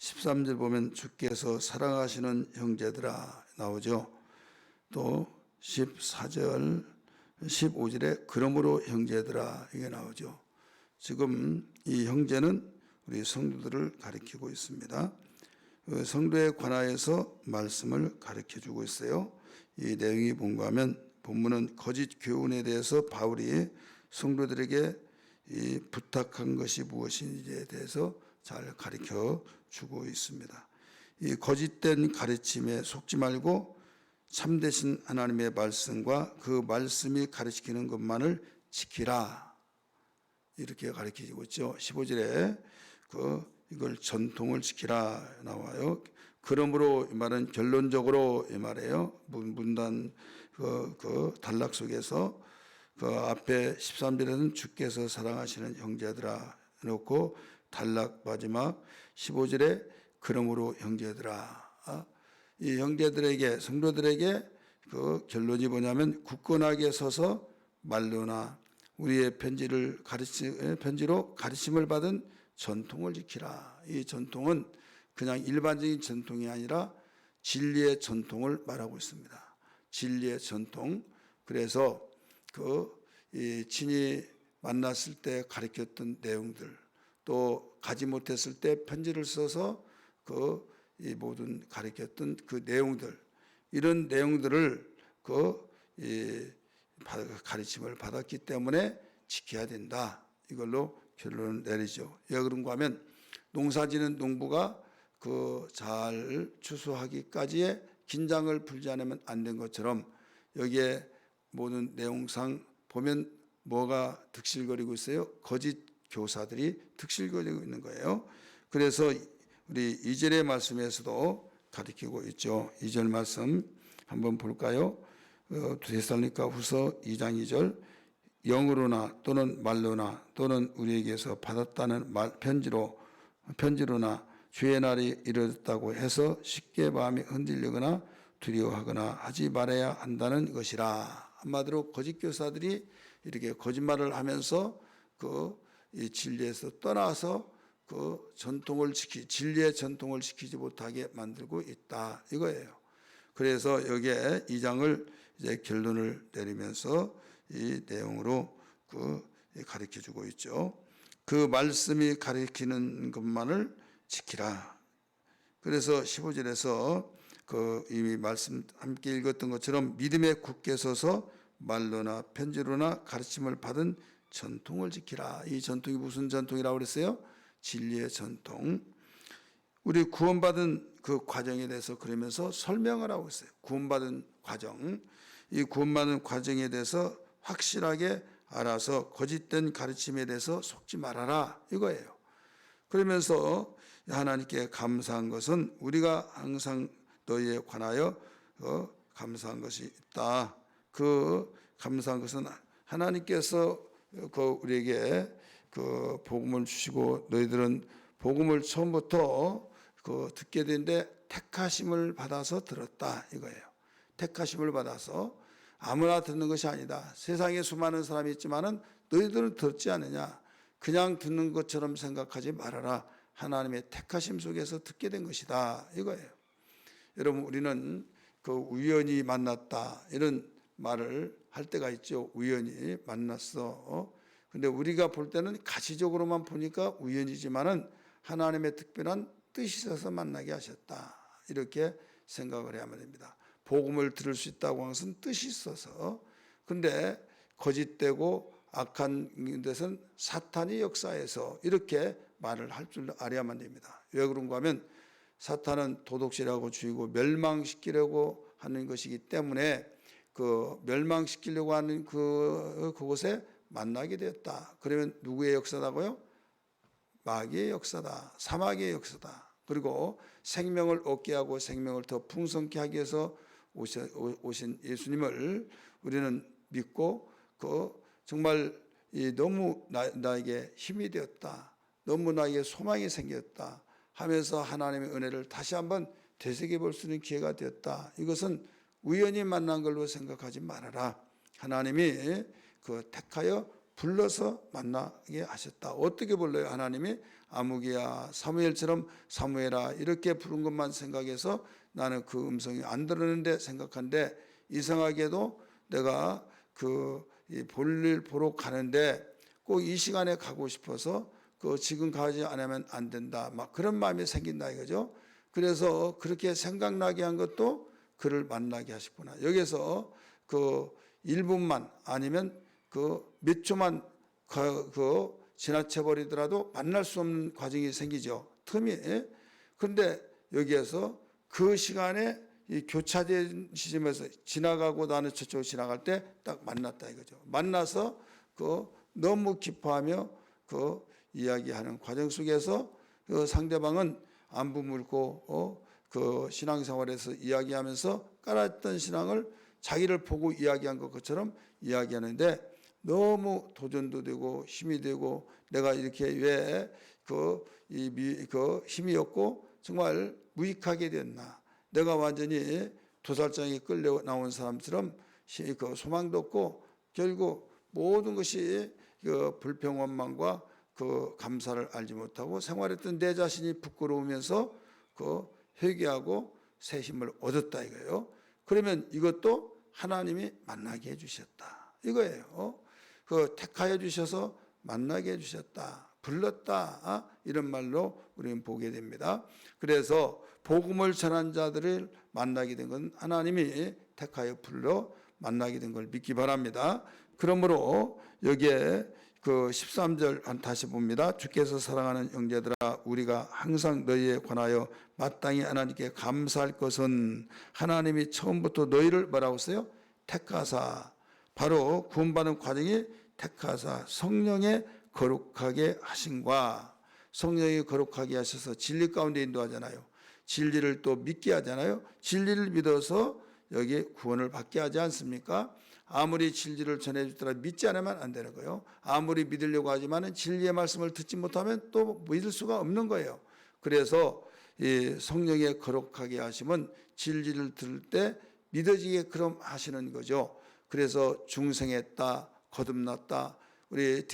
13절 보면 주께서 사랑하시는 형제들아 나오죠. 또 14절, 15절에 그러므로 형제들아 이게 나오죠. 지금 이 형제는 우리 성도들을 가리키고 있습니다. 성도에 관하여서 말씀을 가르쳐주고 있어요. 이 내용이 뭔가 하면 본문은 거짓 교훈에 대해서 바울이 성도들에게 이 부탁한 것이 무엇인지에 대해서 잘 가르쳐 주고 있습니다. 이 거짓된 가르침에 속지 말고 참되신 하나님의 말씀과 그 말씀이 가르치는 것만을 지키라 이렇게 가르치고 있죠. 15절에 이걸 전통을 지키라 나와요. 그러므로 이 말은 결론적으로 이 말이에요. 문단 단락 속에서 그 앞에 13절에는 주께서 사랑하시는 형제들아 놓고 단락 마지막 15절에 그러므로 형제들아. 이 형제들에게 성도들에게 그 결론이 뭐냐면 굳건하게 서서 말로나 우리의 편지로 가르침을 받은 전통을 지키라. 이 전통은 그냥 일반적인 전통이 아니라 진리의 전통을 말하고 있습니다. 진리의 전통. 그래서 이 친히 만났을 때 가르쳤던 내용들, 또 가지 못했을 때 편지를 써서 이 모든 가르쳤던 그 내용들, 이런 내용들을 이 가르침을 받았기 때문에 지켜야 된다. 이걸로 결론을 내리죠. 왜 그런가 하면 농사지는 농부가 잘 추수하기까지의 긴장을 풀지 않으면 안 된 것처럼 여기에 모든 내용상 보면 뭐가 득실거리고 있어요? 거짓 교사들이 득실거리고 있는 거예요. 그래서 우리 2절의 말씀에서도 가르치고 있죠. 2절 말씀 한번 볼까요? 데살로니가 후서 2장 2절 영으로나 또는 말로나 또는 우리에게서 받았다는 편지로나 주의 날이 이르렀다고 해서 쉽게 마음이 흔들리거나 두려워하거나 하지 말아야 한다는 것이라. 한마디로 거짓 교사들이 이렇게 거짓말을 하면서 이 진리에서 떠나서 진리의 전통을 지키지 못하게 만들고 있다 이거예요. 그래서 여기에 2장을 이제 결론을 내리면서 이 내용으로 가르쳐주고 있죠. 그 말씀이 가르치는 것만을 지키라. 그래서 15절에서 이미 말씀 함께 읽었던 것처럼 믿음에 굳게 서서 말로나 편지로나 가르침을 받은 전통을 지키라. 이 전통이 무슨 전통이라고 그랬어요? 진리의 전통. 우리 구원받은 그 과정에 대해서 그러면서 설명을 하고 있어요. 구원받은 과정. 이 구원받은 과정에 대해서 확실하게 알아서 거짓된 가르침에 대해서 속지 말아라 이거예요. 그러면서 하나님께 감사한 것은 우리가 항상 너희에 관하여 감사한 것이 있다. 그 감사한 것은 하나님께서 우리에게 복음을 주시고 너희들은 복음을 처음부터 듣게 되는데 택하심을 받아서 들었다 이거예요. 택하심을 받아서 아무나 듣는 것이 아니다. 세상에 수많은 사람이 있지만은 너희들은 듣지 않느냐. 그냥 듣는 것처럼 생각하지 말아라. 하나님의 택하심 속에서 듣게 된 것이다 이거예요. 여러분 우리는 우연히 만났다 이런 말을 할 때가 있죠. 우연히 만났어. 근데 우리가 볼 때는 가시적으로만 보니까 우연이지만은 하나님의 특별한 뜻이 있어서 만나게 하셨다. 이렇게 생각을 해야만 됩니다. 복음을 들을 수 있다고 하는 것은 뜻이 있어서. 근데 거짓되고 악한 데서는 사탄이 역사해서 이렇게 말을 할 줄 알아야만 됩니다. 왜 그런가 하면 사탄은 도둑질하고 죽이고 멸망시키려고 하는 것이기 때문에 멸망시키려고 하는 그곳에 만나게 되었다. 그러면 누구의 역사다고요? 마귀의 역사다. 사마귀의 역사다. 그리고 생명을 얻게 하고 생명을 더 풍성케 하기 위해서 오신 예수님을 우리는 믿고 정말 너무 나에게 힘이 되었다. 너무 나에게 소망이 생겼다 하면서 하나님의 은혜를 다시 한번 되새겨 볼 수 있는 기회가 되었다. 이것은 우연히 만난 걸로 생각하지 말아라. 하나님이 택하여 불러서 만나게 하셨다. 어떻게 불러요? 하나님이 아무개야 사무엘처럼 사무엘아 이렇게 부른 것만 생각해서 나는 그 음성이 안 들었는데 생각한데, 이상하게도 내가 그 볼일 보러 가는데 꼭 이 시간에 가고 싶어서 그 지금 가지 않으면 안 된다, 막 그런 마음이 생긴다 이거죠. 그래서 그렇게 생각나게 한 것도 그를 만나게 하셨구나. 여기서 그 1분만 아니면 그 몇 초만 그 지나쳐 버리더라도 만날 수 없는 과정이 생기죠. 틈이. 그런데 여기에서 그 시간에 이 교차된 시점에서 지나가고 나는 저쪽으로 지나갈 때 딱 만났다 이거죠. 만나서 그 너무 기뻐하며 그 이야기하는 과정 속에서 그 상대방은 안부 물고 그 신앙생활에서 이야기하면서 깔았던 신앙을 자기를 보고 이야기한 것처럼 이야기하는데, 너무 도전도 되고 힘이 되고 내가 이렇게 왜 그 힘이 없고 정말 무익하게 됐나, 내가 완전히 도살장에 끌려 나온 사람처럼 그 소망도 없고 결국 모든 것이 그 불평원망과 그 감사를 알지 못하고 생활했던 내 자신이 부끄러우면서 그 회개하고 새 힘을 얻었다 이거예요. 그러면 이것도 하나님이 만나게 해주셨다 이거예요. 그 택하여 주셔서 만나게 해주셨다, 불렀다, 이런 말로 우리는 보게 됩니다. 그래서 복음을 전한 자들을 만나게 된 건 하나님이 택하여 불러 만나게 된 걸 믿기 바랍니다. 그러므로 여기에 그 13절 다시 봅니다. 주께서 사랑하는 형제들아, 우리가 항상 너희에 관하여 마땅히 하나님께 감사할 것은 하나님이 처음부터 너희를 뭐라고 했어요? 택하사, 바로 구원받는 과정이 택하사 성령의 거룩하게 하신과, 성령이 거룩하게 하셔서 진리 가운데 인도하잖아요. 진리를 또 믿게 하잖아요. 진리를 믿어서 여기 구원을 받게 하지 않습니까? 아무리 진리를 전해주더라도 믿지 않으면 안 되는 거예요. 아무리 믿으려고 하지만 진리의 말씀을 듣지 못하면 또 믿을 수가 없는 거예요. 그래서 이 성령의 거룩하게 하심은 진리를 들을 때 믿어지게 그럼 하시는 거죠. 그래서 중생했다, 거듭났다. 우리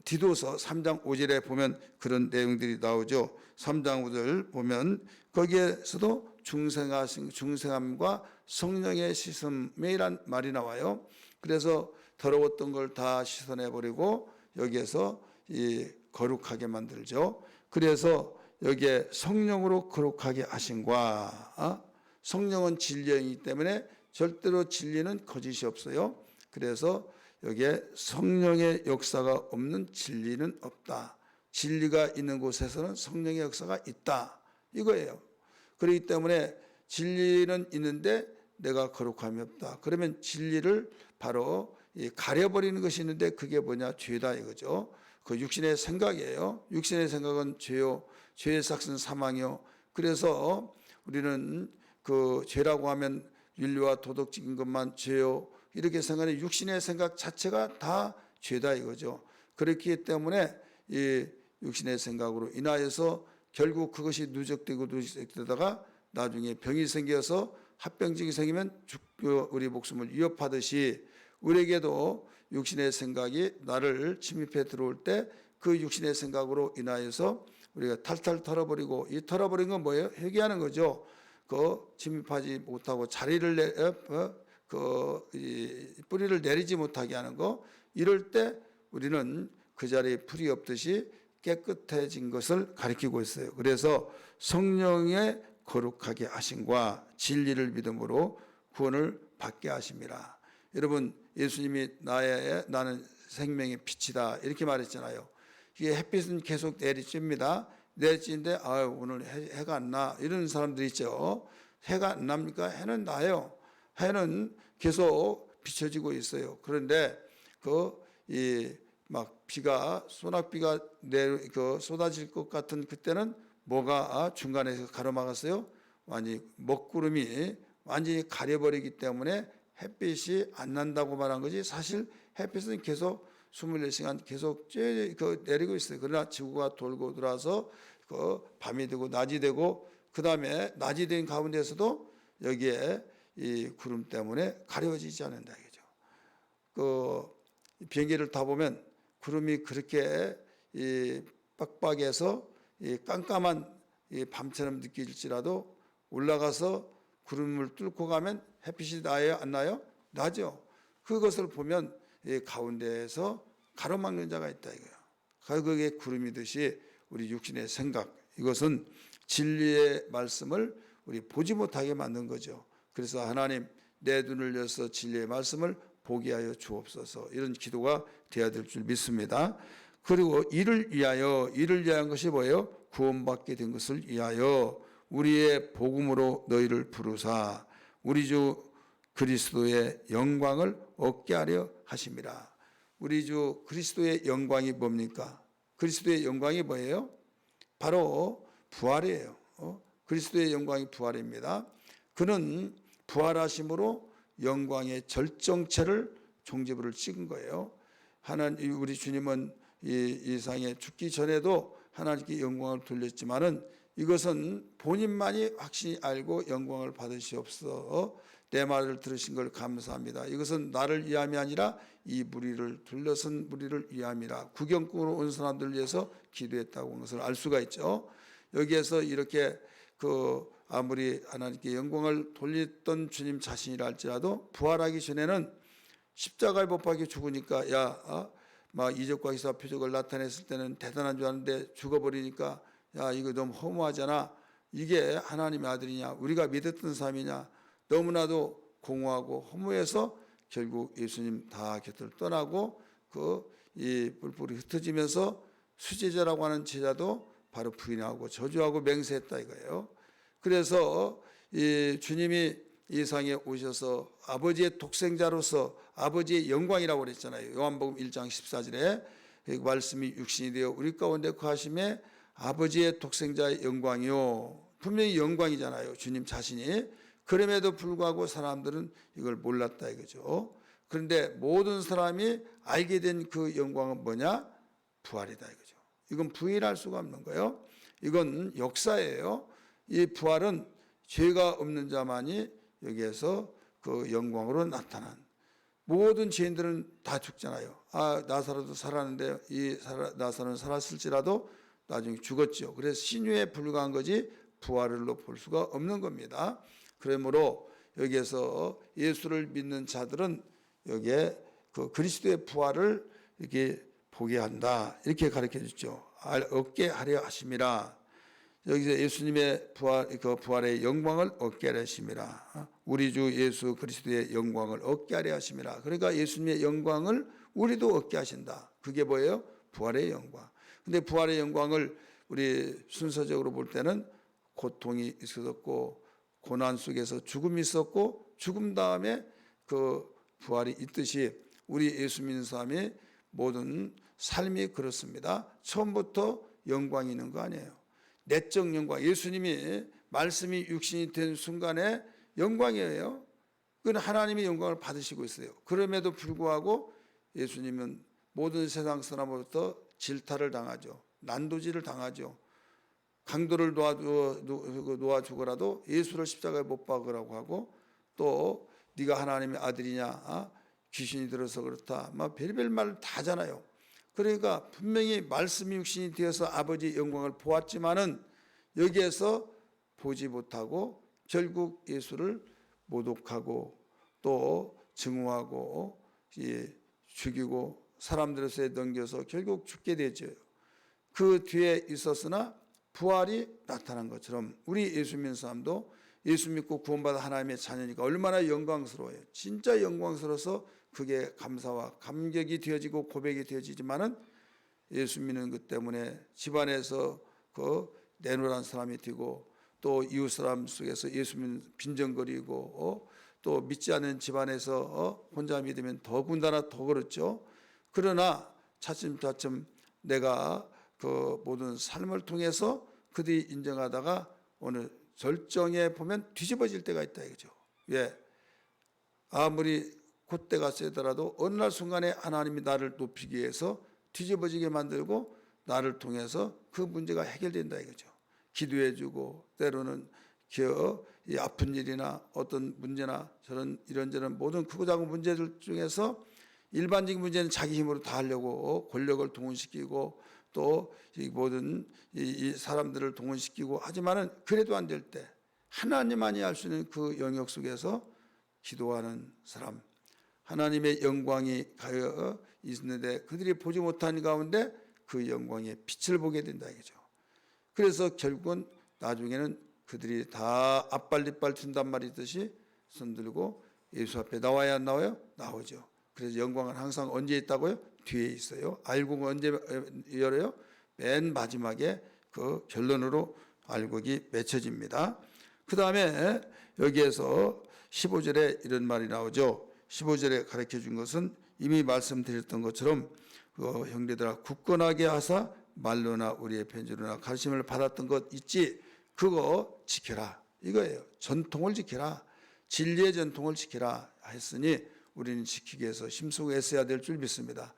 디도서 3장 5절에 보면 그런 내용들이 나오죠. 3장 5절 보면 거기에서도 중생함과 성령의 씻음이란 말이 나와요. 그래서 더러웠던 걸 다 씻어내버리고 여기에서 이 거룩하게 만들죠. 그래서 여기에 성령으로 거룩하게 하신과, 성령은 진리이기 때문에 절대로 진리는 거짓이 없어요. 그래서 여기에 성령의 역사가 없는 진리는 없다. 진리가 있는 곳에서는 성령의 역사가 있다 이거예요. 그렇기 때문에 진리는 있는데 내가 거룩함이 없다. 그러면 진리를 바로 가려버리는 것이 있는데 그게 뭐냐? 죄다 이거죠. 그 육신의 생각이에요. 육신의 생각은 죄요, 죄의 삭은 사망이요. 그래서 우리는 그 죄라고 하면 윤리와 도덕적인 것만 죄요 이렇게 생각하는 육신의 생각 자체가 다 죄다 이거죠. 그렇기 때문에 이 육신의 생각으로 인하여서 결국 그것이 누적되다가 나중에 병이 생겨서 합병증이 생기면 우리 목숨을 위협하듯이 우리에게도 육신의 생각이 나를 침입해 들어올 때 그 육신의 생각으로 인하여서 우리가 탈탈 털어버리고, 이 털어버린 건 뭐예요? 회개하는 거죠. 그 침입하지 못하고 자리를 뿌리를 내리지 못하게 하는 거, 이럴 때 우리는 그 자리에 풀이 없듯이 깨끗해진 것을 가리키고 있어요. 그래서 성령의 거룩하게 하심과 진리를 믿음으로 구원을 받게 하심이라. 여러분, 예수님이 나는 생명의 빛이다 이렇게 말했잖아요. 이게 햇빛은 계속 내리쬐입니다. 내리쬐는데 오늘 해가 안 나 이런 사람들이 있죠. 해가 안 납니까? 해는 나요. 해는 계속 비춰지고 있어요. 그런데 막 비가 소낙비가 쏟아질 것 같은 그때는 뭐가 중간에서 가로막았어요? 완전히 먹구름이 완전히 가려버리기 때문에 햇빛이 안 난다고 말한 거지, 사실 햇빛은 계속 24시간 계속 내리고 있어요. 그러나 지구가 돌고 돌아서 밤이 되고 낮이 되고, 그 다음에 낮이 된 가운데서도 여기에 이 구름 때문에 가려지지 않는다 이거죠. 비행기를 타보면 구름이 그렇게 빡빡해서 깜깜한 밤처럼 느껴질지라도 올라가서 구름을 뚫고 가면 햇빛이 나요, 안 나요? 나죠. 그것을 보면 가운데에서 가로막는 자가 있다 이거예요. 그게 구름이듯이 우리 육신의 생각, 이것은 진리의 말씀을 우리 보지 못하게 만든 거죠. 그래서 하나님, 내 눈을 여서 진리의 말씀을 보게 하여 주옵소서, 이런 기도가 되어야 될 줄 믿습니다. 그리고 이를 위한 것이 뭐예요? 구원받게 된 것을 위하여 우리의 복음으로 너희를 부르사 우리 주 그리스도의 영광을 얻게 하려 하심이라. 우리 주 그리스도의 영광이 뭡니까? 그리스도의 영광이 뭐예요? 바로 부활이에요. 그리스도의 영광이 부활입니다. 그는 부활하심으로 영광의 절정체를 종지부를 찍은 거예요. 하나님, 우리 주님은 이 세상에 죽기 전에도 하나님께 영광을 돌렸지만은 이것은 본인만이 확실히 알고 영광을 받으시옵소서. 내 말을 들으신 걸 감사합니다. 이것은 나를 위함이 아니라 이 무리를 둘러선 무리를 위함이라. 구경꾼으로 온 사람들을 위해서 기도했다고 하는 것을 알 수가 있죠. 여기에서 이렇게 아무리 하나님께 영광을 돌렸던 주님 자신이라 할지라도 부활하기 전에는 십자가에 못 박혀 죽으니까 막 이적과 기사 표적을 나타냈을 때는 대단한 줄 알았는데 죽어버리니까 이거 너무 허무하잖아. 이게 하나님의 아들이냐, 우리가 믿었던 사람이냐, 너무나도 공허하고 허무해서 결국 예수님 다 곁을 떠나고 이 뿔뿔이 흩어지면서 수제자라고 하는 제자도 바로 부인하고 저주하고 맹세했다 이거예요. 그래서 이 주님이 이 세상에 오셔서 아버지의 독생자로서 아버지의 영광이라고 그랬잖아요. 요한복음 1장 14절에 말씀이 육신이 되어 우리 가운데 거하심에 아버지의 독생자의 영광이요. 분명히 영광이잖아요, 주님 자신이. 그럼에도 불구하고 사람들은 이걸 몰랐다 이거죠. 그런데 모든 사람이 알게 된 그 영광은 뭐냐? 부활이다 이거죠. 이건 부인할 수가 없는 거예요. 이건 역사예요. 이 부활은 죄가 없는 자만이 여기에서 그 영광으로 나타난, 모든 죄인들은 다 죽잖아요. 나사로도 살았는데 이 나사로는 살았을지라도 나중에 죽었죠. 그래서 신유에 불과한 거지 부활로 볼 수가 없는 겁니다. 그러므로 여기에서 예수를 믿는 자들은 여기에 그 그리스도의 부활을 이렇게 보게 한다, 이렇게 가르쳐 주죠. 얻게 하려 하심이라. 여기서 예수님의 부활의 영광을 얻게 하려 하심이라. 우리 주 예수 그리스도의 영광을 얻게 하려 하심이라. 그러니까 예수님의 영광을 우리도 얻게 하신다. 그게 뭐예요? 부활의 영광. 근데 부활의 영광을 우리 순서적으로 볼 때는 고통이 있었고 고난 속에서 죽음이 있었고 죽음 다음에 그 부활이 있듯이 우리 예수 믿는 사람의 모든 삶이 그렇습니다. 처음부터 영광이 있는 거 아니에요. 내적 영광, 예수님이 말씀이 육신이 된 순간에 영광이에요. 그건 하나님의 영광을 받으시고 있어요. 그럼에도 불구하고 예수님은 모든 세상 사람으로부터 질타를 당하죠. 난도질을 당하죠. 강도를 놓아 죽으라도 예수를 십자가에 못 박으라고 하고, 또 네가 하나님의 아들이냐, 귀신이 들어서 그렇다, 막 별별 말을 다 하잖아요. 그러니까 분명히 말씀이 육신이 되어서 아버지의 영광을 보았지만은 여기에서 보지 못하고 결국 예수를 모독하고 또 증오하고 죽이고 사람들에게 넘겨서 결국 죽게 되죠. 그 뒤에 있었으나 부활이 나타난 것처럼 우리 예수 믿는 사람도 예수 믿고 구원받아 하나님의 자녀니까 얼마나 영광스러워요. 진짜 영광스러워서 그게 감사와 감격이 되어지고 고백이 되어지지만은 예수 믿는 것 때문에 집안에서 내노란 사람이 되고 또 이웃 사람 속에서 예수 믿는 빈정거리고 또 믿지 않는 집안에서 혼자 믿으면 더군다나 더 그렇죠. 그러나 차츰차츰 내가 그 모든 삶을 통해서 그들이 인정하다가 어느 절정에 보면 뒤집어질 때가 있다 이거죠. 왜? 아무리 콧대가 세더라도 어느 날 순간에 하나님이 나를 높이기 위해서 뒤집어지게 만들고 나를 통해서 그 문제가 해결된다 이거죠. 기도해주고 때로는 이 아픈 일이나 어떤 문제나 저런 이런저런 모든 크고 작은 문제들 중에서 일반적인 문제는 자기 힘으로 다 하려고 권력을 동원시키고 또 이 모든 이 사람들을 동원시키고 하지만은 그래도 안 될 때 하나님만이 할 수 있는 그 영역 속에서 기도하는 사람, 하나님의 영광이 가여 있는데 그들이 보지 못하는 가운데 그 영광의 빛을 보게 된다 이거죠. 그래서 결국은 나중에는 그들이 다 앞발뒷발 튼단 말이듯이 손들고 예수 앞에 나와야 안 나와요? 나오죠. 그래서 영광은 항상 언제 있다고요? 뒤에 있어요. 알곡은 언제 열어요? 맨 마지막에 그 결론으로 알곡이 맺혀집니다. 그 다음에 여기에서 15절에 이런 말이 나오죠. 15절에 가르쳐 준 것은 이미 말씀드렸던 것처럼 그 형제들아 굳건하게 하사 말로나 우리의 편지로나 가르침을 받았던 것 있지 그거 지켜라 이거예요. 전통을 지켜라. 진리의 전통을 지켜라 했으니 우리는 지키기 위해서 힘쓰고 애써야 될 줄 믿습니다.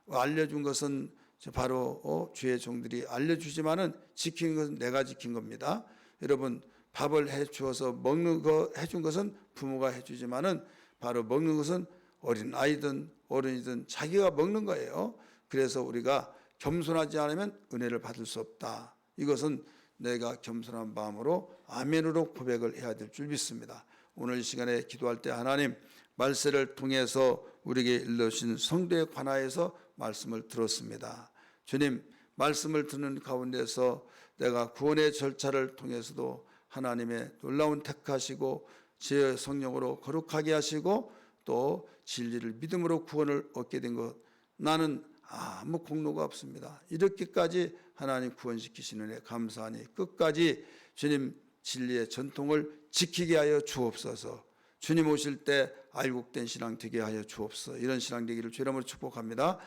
알려준 것은 바로 주의 종들이 알려주지만은 지키는 것은 내가 지킨 겁니다. 여러분 밥을 해주어서 먹는 거 해준 것은 부모가 해주지만은 바로 먹는 것은 어린 아이든 어른이든 자기가 먹는 거예요. 그래서 우리가 겸손하지 않으면 은혜를 받을 수 없다. 이것은 내가 겸손한 마음으로 아멘으로 고백을 해야 될 줄 믿습니다. 오늘 이 시간에 기도할 때 하나님 말세를 통해서 우리에게 일러주신 성도에 관하여서 말씀을 들었습니다. 주님 말씀을 듣는 가운데서 내가 구원의 절차를 통해서도 하나님의 놀라운 택하시고 제 성령으로 거룩하게 하시고 또 진리를 믿음으로 구원을 얻게 된 것 나는 아무 공로가 없습니다. 이렇게까지 하나님 구원시키시는 애 감사하니 끝까지 주님 진리의 전통을 지키게 하여 주옵소서. 주님 오실 때 알곡된 신앙 되게 하여 주옵소서. 이런 신앙 되기를 주의 이름으로 축복합니다.